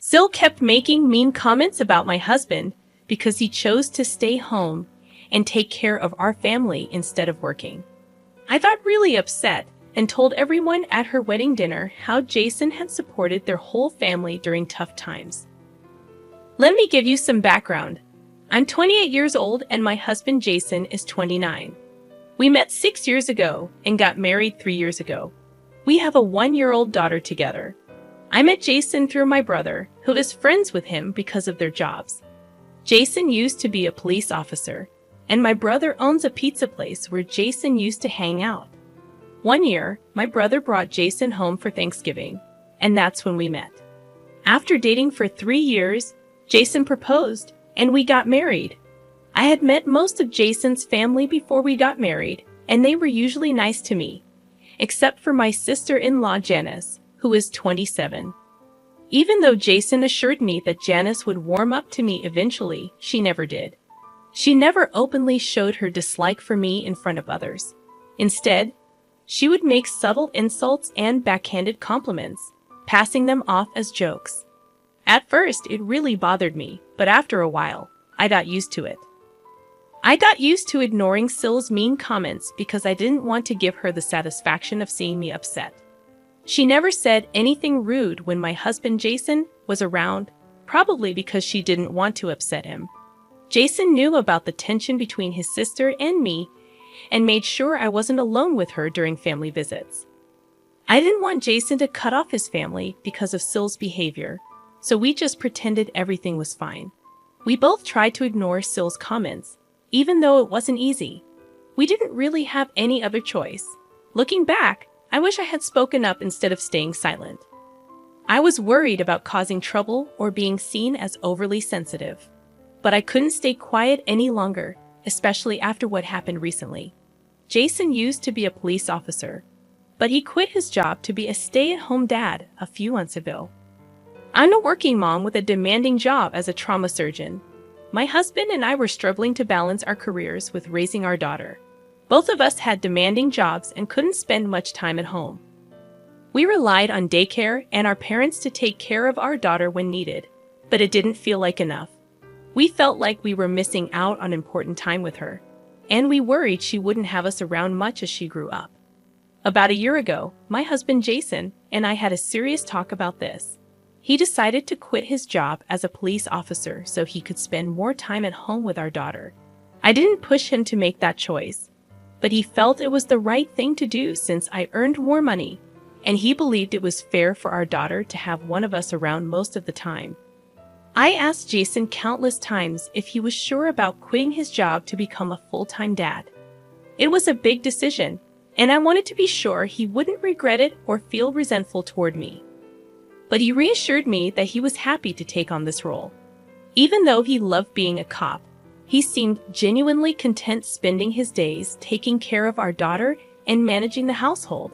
Sil kept making mean comments about my husband because he chose to stay home and take care of our family instead of working. I got really upset and told everyone at her wedding dinner how Jason had supported their whole family during tough times. Let me give you some background. I'm 28 years old and my husband Jason is 29. We met 6 years ago and got married 3 years ago. We have a 1-year-old daughter together. I met Jason through my brother, who is friends with him because of their jobs. Jason used to be a police officer, and my brother owns a pizza place where Jason used to hang out. One year, my brother brought Jason home for Thanksgiving, and that's when we met. After dating for 3 years, Jason proposed, and we got married. I had met most of Jason's family before we got married, and they were usually nice to me, except for my sister-in-law Janice, who is 27. Even though Jason assured me that Janice would warm up to me eventually, she never did. She never openly showed her dislike for me in front of others. Instead, she would make subtle insults and backhanded compliments, passing them off as jokes. At first, it really bothered me, but after a while, I got used to it. I got used to ignoring Sil's mean comments because I didn't want to give her the satisfaction of seeing me upset. She never said anything rude when my husband Jason was around, probably because she didn't want to upset him. Jason knew about the tension between his sister and me and made sure I wasn't alone with her during family visits. I didn't want Jason to cut off his family because of Sil's behavior, so we just pretended everything was fine. We both tried to ignore Sil's comments, even though it wasn't easy. We didn't really have any other choice. Looking back, I wish I had spoken up instead of staying silent. I was worried about causing trouble or being seen as overly sensitive. But I couldn't stay quiet any longer, especially after what happened recently. Jason used to be a police officer, but he quit his job to be a stay-at-home dad a few months ago. I'm a working mom with a demanding job as a trauma surgeon. My husband and I were struggling to balance our careers with raising our daughter. Both of us had demanding jobs and couldn't spend much time at home. We relied on daycare and our parents to take care of our daughter when needed, but it didn't feel like enough. We felt like we were missing out on important time with her, and we worried she wouldn't have us around much as she grew up. About a year ago, my husband Jason and I had a serious talk about this. He decided to quit his job as a police officer so he could spend more time at home with our daughter. I didn't push him to make that choice, but he felt it was the right thing to do since I earned more money, and he believed it was fair for our daughter to have one of us around most of the time. I asked Jason countless times if he was sure about quitting his job to become a full-time dad. It was a big decision, and I wanted to be sure he wouldn't regret it or feel resentful toward me. But he reassured me that he was happy to take on this role. Even though he loved being a cop, he seemed genuinely content spending his days taking care of our daughter and managing the household.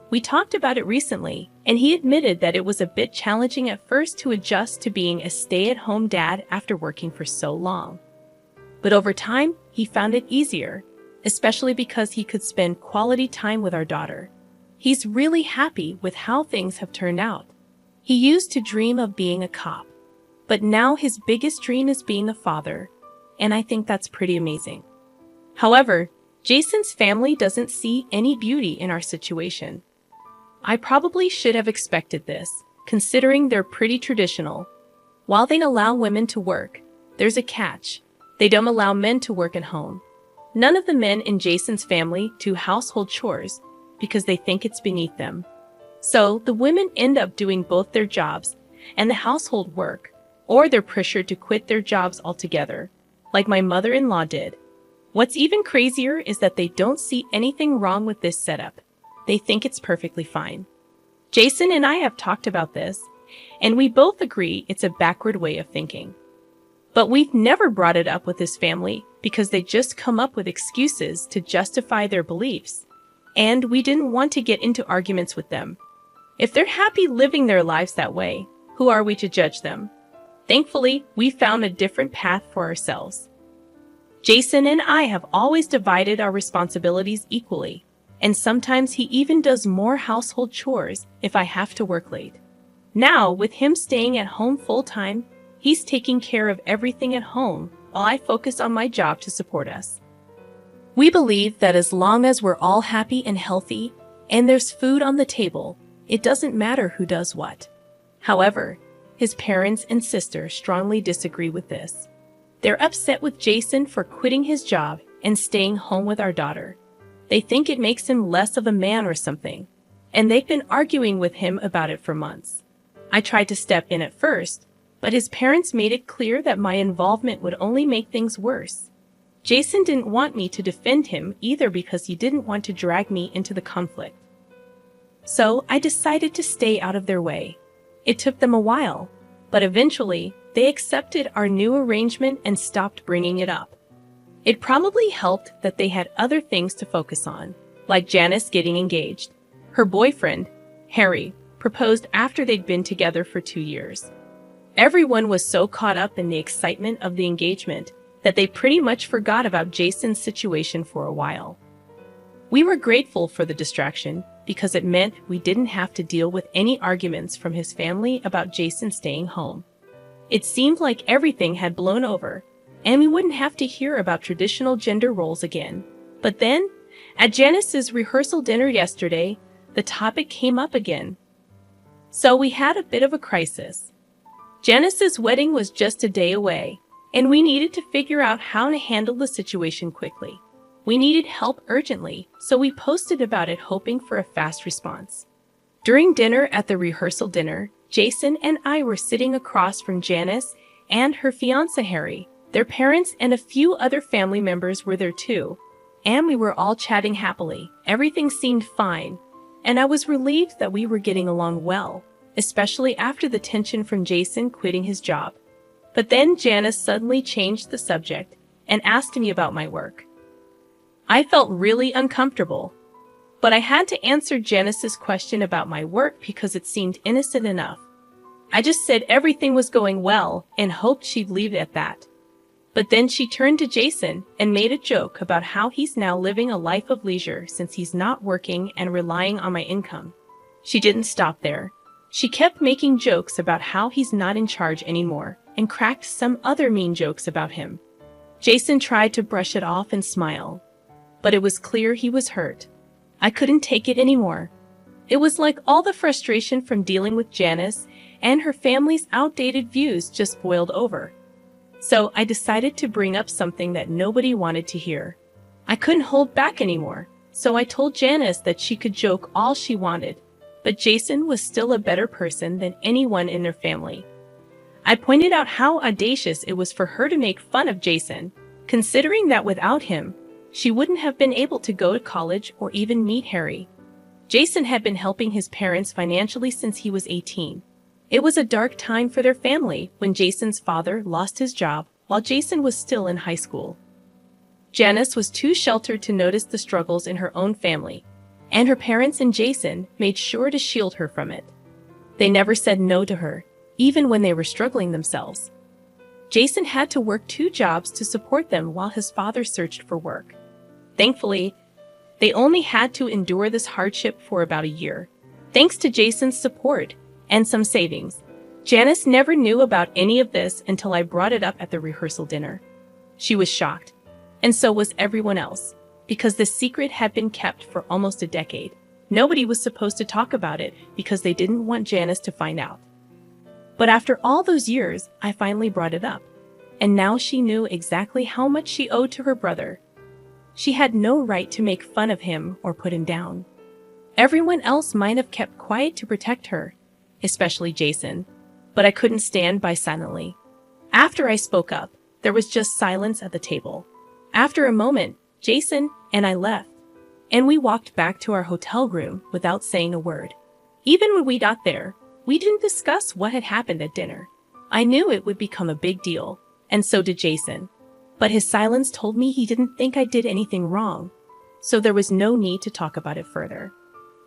We talked about it recently, and he admitted that it was a bit challenging at first to adjust to being a stay-at-home dad after working for so long. But over time, he found it easier, especially because he could spend quality time with our daughter. He's really happy with how things have turned out. He used to dream of being a cop, but now his biggest dream is being a father, and I think that's pretty amazing. However, Jason's family doesn't see any beauty in our situation. I probably should have expected this, considering they're pretty traditional. While they allow women to work, there's a catch. They don't allow men to work at home. None of the men in Jason's family do household chores because they think it's beneath them. So the women end up doing both their jobs and the household work, or they're pressured to quit their jobs altogether, like my mother-in-law did. What's even crazier is that they don't see anything wrong with this setup. They think it's perfectly fine. Jason and I have talked about this, and we both agree it's a backward way of thinking. But we've never brought it up with his family because they just come up with excuses to justify their beliefs, and we didn't want to get into arguments with them. If they're happy living their lives that way, who are we to judge them? Thankfully, we found a different path for ourselves. Jason and I have always divided our responsibilities equally, and sometimes he even does more household chores if I have to work late. Now, with him staying at home full-time, he's taking care of everything at home while I focus on my job to support us. We believe that as long as we're all happy and healthy, and there's food on the table, it doesn't matter who does what. However, his parents and sister strongly disagree with this. They're upset with Jason for quitting his job and staying home with our daughter. They think it makes him less of a man or something, and they've been arguing with him about it for months. I tried to step in at first, but his parents made it clear that my involvement would only make things worse. Jason didn't want me to defend him either because he didn't want to drag me into the conflict. So I decided to stay out of their way. It took them a while, but eventually they accepted our new arrangement and stopped bringing it up. It probably helped that they had other things to focus on, like Janice getting engaged. Her boyfriend, Harry, proposed after they'd been together for 2 years. Everyone was so caught up in the excitement of the engagement that they pretty much forgot about Jason's situation for a while. We were grateful for the distraction because it meant we didn't have to deal with any arguments from his family about Jason staying home. It seemed like everything had blown over, and we wouldn't have to hear about traditional gender roles again. But then, at Janice's rehearsal dinner yesterday, the topic came up again. So we had a bit of a crisis. Janice's wedding was just a day away, and we needed to figure out how to handle the situation quickly. We needed help urgently, so we posted about it hoping for a fast response. During dinner at the rehearsal dinner, Jason and I were sitting across from Janice and her fiancé Harry. Their parents and a few other family members were there too, and we were all chatting happily. Everything seemed fine, and I was relieved that we were getting along well, especially after the tension from Jason quitting his job. But then Janice suddenly changed the subject and asked me about my work. I felt really uncomfortable, but I had to answer Janice's question about my work because it seemed innocent enough. I just said everything was going well and hoped she'd leave it at that. But then she turned to Jason and made a joke about how he's now living a life of leisure since he's not working and relying on my income. She didn't stop there. She kept making jokes about how he's not in charge anymore and cracked some other mean jokes about him. Jason tried to brush it off and smile, but it was clear he was hurt. I couldn't take it anymore. It was like all the frustration from dealing with Janice and her family's outdated views just boiled over. So I decided to bring up something that nobody wanted to hear. I couldn't hold back anymore, so I told Janice that she could joke all she wanted, but Jason was still a better person than anyone in their family. I pointed out how audacious it was for her to make fun of Jason, considering that without him, she wouldn't have been able to go to college or even meet Harry. Jason had been helping his parents financially since he was 18. It was a dark time for their family when Jason's father lost his job while Jason was still in high school. Janice was too sheltered to notice the struggles in her own family, and her parents and Jason made sure to shield her from it. They never said no to her, even when they were struggling themselves. Jason had to work 2 jobs to support them while his father searched for work. Thankfully, they only had to endure this hardship for about a year. Thanks to Jason's support and some savings, Janice never knew about any of this until I brought it up at the rehearsal dinner. She was shocked, and so was everyone else, because the secret had been kept for almost a decade. Nobody was supposed to talk about it because they didn't want Janice to find out. But after all those years, I finally brought it up, and now she knew exactly how much she owed to her brother. She had no right to make fun of him or put him down. Everyone else might have kept quiet to protect her, especially Jason, but I couldn't stand by silently. After I spoke up, there was just silence at the table. After a moment, Jason and I left, and we walked back to our hotel room without saying a word. Even when we got there, we didn't discuss what had happened at dinner. I knew it would become a big deal, and so did Jason. But his silence told me he didn't think I did anything wrong, so there was no need to talk about it further.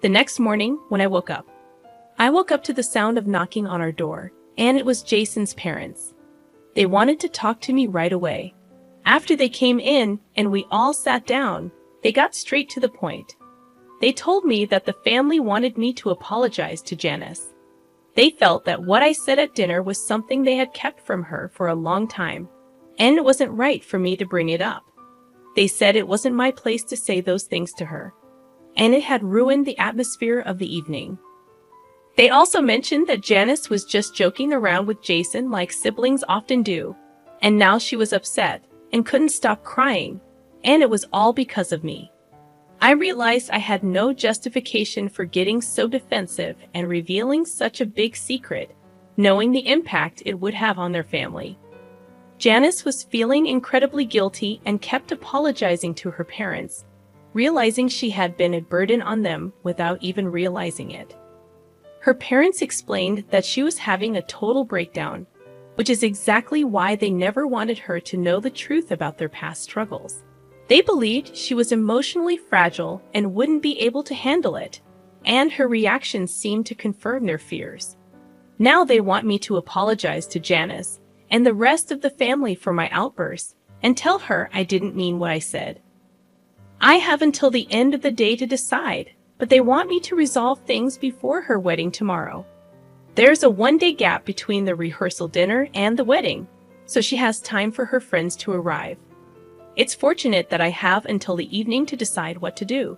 The next morning, when I woke up to the sound of knocking on our door, and it was Jason's parents. They wanted to talk to me right away. After they came in and we all sat down, they got straight to the point. They told me that the family wanted me to apologize to Janice. They felt that what I said at dinner was something they had kept from her for a long time, and it wasn't right for me to bring it up. They said it wasn't my place to say those things to her, and it had ruined the atmosphere of the evening. They also mentioned that Janice was just joking around with Jason like siblings often do, and now she was upset and couldn't stop crying, and it was all because of me. I realized I had no justification for getting so defensive and revealing such a big secret, knowing the impact it would have on their family. Janice was feeling incredibly guilty and kept apologizing to her parents, realizing she had been a burden on them without even realizing it. Her parents explained that she was having a total breakdown, which is exactly why they never wanted her to know the truth about their past struggles. They believed she was emotionally fragile and wouldn't be able to handle it, and her reactions seemed to confirm their fears. Now they want me to apologize to Janice and the rest of the family for my outbursts and tell her I didn't mean what I said. I have until the end of the day to decide, but they want me to resolve things before her wedding tomorrow. There's a one-day gap between the rehearsal dinner and the wedding, so she has time for her friends to arrive. It's fortunate that I have until the evening to decide what to do.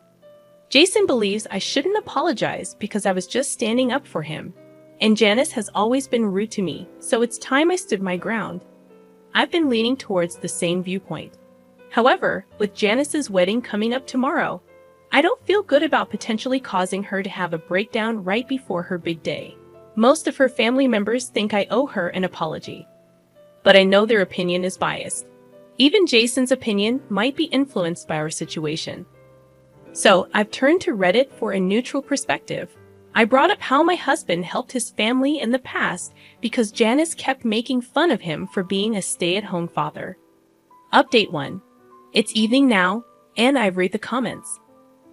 Jason believes I shouldn't apologize because I was just standing up for him, and Janice has always been rude to me, so it's time I stood my ground. I've been leaning towards the same viewpoint. However, with Janice's wedding coming up tomorrow, I don't feel good about potentially causing her to have a breakdown right before her big day. Most of her family members think I owe her an apology, but I know their opinion is biased. Even Jason's opinion might be influenced by our situation. So I've turned to Reddit for a neutral perspective. I brought up how my husband helped his family in the past because Janice kept making fun of him for being a stay-at-home father. Update 1. It's evening now, and I've read the comments.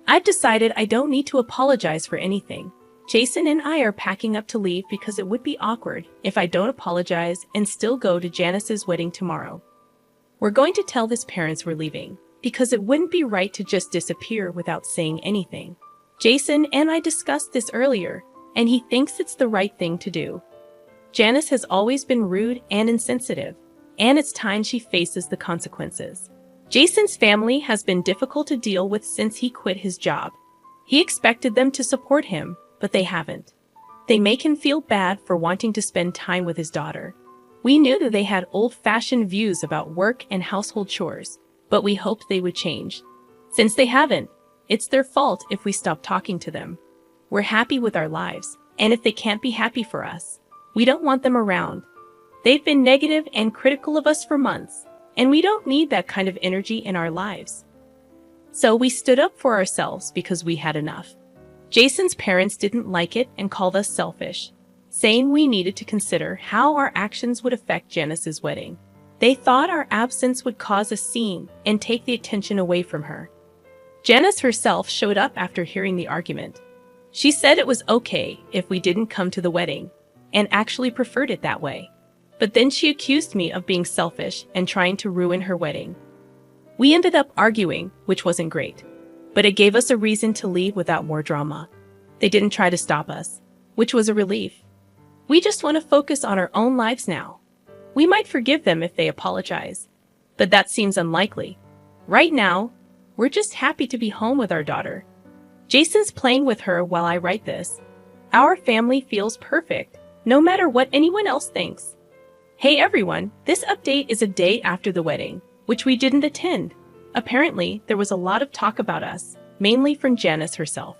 I've decided I don't need to apologize for anything. Jason and I are packing up to leave because it would be awkward if I don't apologize and still go to Janice's wedding tomorrow. We're going to tell his parents we're leaving, because it wouldn't be right to just disappear without saying anything. Jason and I discussed this earlier, and he thinks it's the right thing to do. Janice has always been rude and insensitive, and it's time she faces the consequences. Jason's family has been difficult to deal with since he quit his job. He expected them to support him, but they haven't. They make him feel bad for wanting to spend time with his daughter. We knew that they had old-fashioned views about work and household chores, but we hoped they would change. Since they haven't, it's their fault if we stop talking to them. We're happy with our lives, and if they can't be happy for us, we don't want them around. They've been negative and critical of us for months, and we don't need that kind of energy in our lives. So we stood up for ourselves because we had enough. Jason's parents didn't like it and called us selfish, saying we needed to consider how our actions would affect Janice's wedding. They thought our absence would cause a scene and take the attention away from her. Janice herself showed up after hearing the argument. She said it was okay if we didn't come to the wedding, and actually preferred it that way. But then she accused me of being selfish and trying to ruin her wedding. We ended up arguing, which wasn't great, but it gave us a reason to leave without more drama. They didn't try to stop us, which was a relief. We just want to focus on our own lives now. We might forgive them if they apologize, but that seems unlikely. Right now, we're just happy to be home with our daughter. Jason's playing with her while I write this. Our family feels perfect, no matter what anyone else thinks. Hey everyone, this update is a day after the wedding, which we didn't attend. Apparently, there was a lot of talk about us, mainly from Janice herself.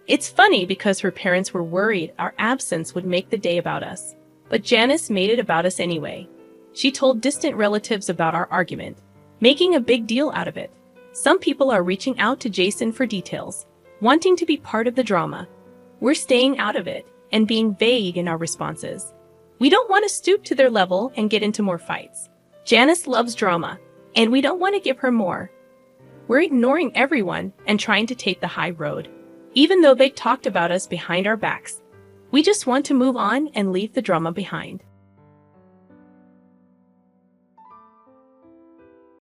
It's funny because her parents were worried our absence would make the day about us, but Janice made it about us anyway. She told distant relatives about our argument, making a big deal out of it. Some people are reaching out to Jason for details, wanting to be part of the drama. We're staying out of it and being vague in our responses. We don't want to stoop to their level and get into more fights. Janice loves drama, and we don't want to give her more. We're ignoring everyone and trying to take the high road, even though they talked about us behind our backs. We just want to move on and leave the drama behind.